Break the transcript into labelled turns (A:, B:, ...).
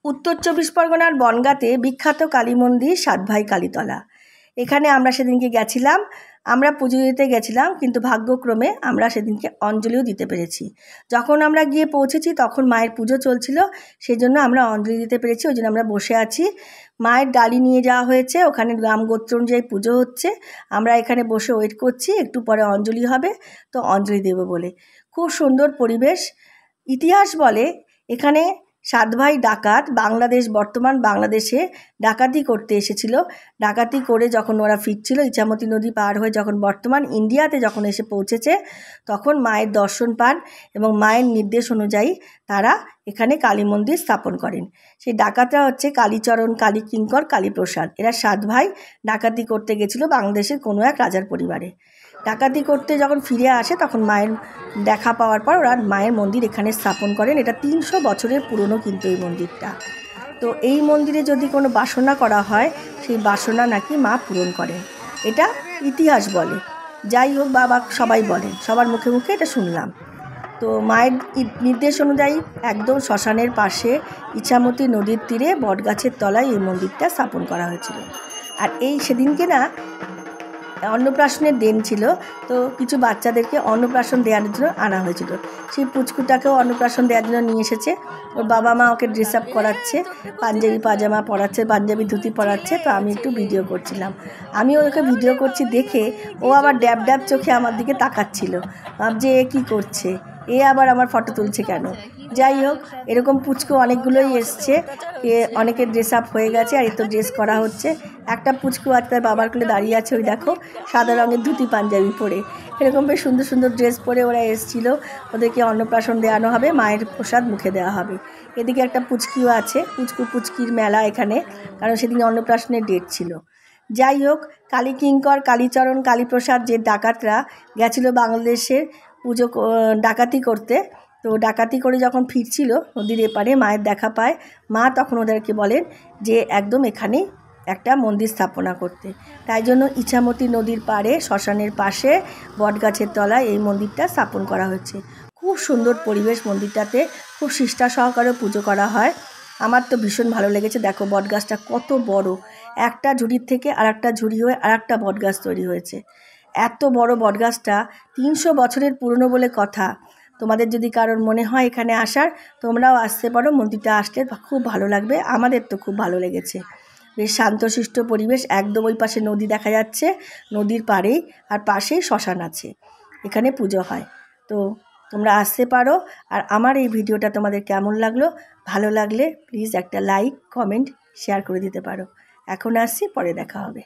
A: উত্তর চব্বিশ পরগনার বনগাঁতে বিখ্যাত কালী মন্দির সাতভাই কালীতলা। এখানে আমরা সেদিনকে গেছিলাম। আমরা পুজো দিতে গেছিলাম, কিন্তু ভাগ্যক্রমে আমরা সেদিনকে অঞ্জলিও দিতে পেরেছি। যখন আমরা গিয়ে পৌঁছেছি তখন মায়ের পুজো চলছিল, সেই জন্য আমরা অঞ্জলি দিতে পেরেছি। ওই জন্য আমরা বসে আছি। মায়ের ডালি নিয়ে যাওয়া হয়েছে, ওখানে গ্রাম গোত্র অনুযায়ী পুজো হচ্ছে। আমরা এখানে বসে ওয়েট করছি, একটু পরে অঞ্জলি হবে, তো অঞ্জলি দেব বলে। খুব সুন্দর পরিবেশ। ইতিহাস বলে এখানে সাতভাই ডাকাত বর্তমান বাংলাদেশে ডাকাতি করতে এসেছিল। ডাকাতি করে যখন ওরা ফিরছিল, ইছামতি নদী পার হয়ে যখন বর্তমান ইন্ডিয়াতে যখন এসে পৌঁছেছে, তখন মায়ের দর্শন পান এবং মায়ের নির্দেশ অনুযায়ী তারা এখানে কালী মন্দির স্থাপন করেন। সেই ডাকাতরা হচ্ছে কালীচরণ, কালীকিঙ্কর, কালীপ্রসাদ। এরা সাতভাই ডাকাতি করতে গেছিলো বাংলাদেশের কোনো এক রাজার পরিবারে। ডাকাতি করতে যখন ফিরে আসে তখন মায়ের দেখা পাওয়ার পর ওরা মায়ের মন্দির এখানে স্থাপন করেন। এটা 300 বছরের পুরনো কিন্তু এই মন্দিরটা। তো এই মন্দিরে যদি কোনো বাসনা করা হয়, সেই বাসনা নাকি মা পূরণ করেন, এটা ইতিহাস বলে। যাই হোক, বাবা সবাই বলেন, সবার মুখে মুখে এটা শুনলাম। তো মায়ের নির্দেশ অনুযায়ী একদম শ্মশানের পাশে ইছামতি নদীর তীরে বটগাছের তলায় এই মন্দিরটা স্থাপন করা হয়েছিল। আর সেদিনকে না অন্নপ্রাশনের দিন ছিল, তো কিছু বাচ্চাদেরকে অন্নপ্রাশন দেওয়ার জন্য আনা হয়েছিল। সেই পুচকুটাকেও অন্নপ্রাশন দেওয়ার জন্য নিয়ে এসেছে। ওর বাবা মা ওকে ড্রেস আপ করাচ্ছে, পাঞ্জাবি পাজামা পরাচ্ছে, পাঞ্জাবি ধুতি পরাচ্ছে। তো আমি একটু ভিডিও করছিলাম। আমি ওকে ভিডিও করছি দেখে ও আবার ড্যাব ড্যাব চোখে আমার দিকে তাকাচ্ছিল, ভাবছে এ কী করছে, এ আবার আমার ফটো তুলছে কেন। যাই হোক, এরকম পুচকু অনেকগুলোই এসছে, অনেকের ড্রেস আপ হয়ে গেছে, আর তো ড্রেস করা হচ্ছে। একটা পুচকু আজ তার বাবার কোলে দাঁড়িয়ে আছে, ওই দেখো, সাদা রঙের ধুতি পাঞ্জাবি পরে। এরকম বেশ সুন্দর সুন্দর ড্রেস পরে ওরা এসেছিল। ওদেরকে অন্নপ্রাশন দেওয়ানো হবে, মায়ের প্রসাদ মুখে দেওয়া হবে। এদিকে একটা পুচকিও আছে, পুচকির মেলা এখানে, কারণ সেদিন অন্নপ্রাশনের ডেট ছিল। যাই হোক, কালীকিঙ্কর, কালীচরণ, কালীপ্রসাদ যে ডাকাতরা গেছিলো বাংলাদেশের পুজো ডাকাতি করতে, তো ডাকাতি করে যখন ফিরছিল নদীর এপারে মায়ের দেখা পায়। মা তখন ওদেরকে বলেন যে একদম এখানেই একটা মন্দির স্থাপনা করতে। তাই জন্য ইছামতি নদীর পাড়ে শ্মশানের পাশে বটগাছের তলায় এই মন্দিরটা স্থাপন করা হয়েছে। খুব সুন্দর পরিবেশ মন্দিরটাতে, খুব শিষ্টা সহকারে পুজো করা হয়। আমার তো ভীষণ ভালো লেগেছে। দেখো বটগাছটা কত বড়, একটা ঝুড়ির থেকে আর একটা ঝুড়ি হয়ে আর একটা বটগাছ তৈরি হয়েছে। এত বড় বটগাছটা 300 বছরের পুরনো বলে কথা। তোমাদের যদি কারোর মনে হয় এখানে আসার, তোমরাও আসতে পারো। মন্দিরটা আসলে খুব ভালো লাগবে, আমাদের তো খুব ভালো লেগেছে। বেশ শান্তশিষ্ট পরিবেশ, একদম ওই পাশে নদী দেখা যাচ্ছে, নদীর পাড়েই, আর পাশেই শ্মশান আছে, এখানে পুজো হয়। তো তোমরা আসতে পারো। আর আমার এই ভিডিওটা তোমাদের কেমন লাগলো, ভালো লাগলে প্লিজ একটা লাইক, কমেন্ট, শেয়ার করে দিতে পারো। এখন আসছি, পরে দেখা হবে।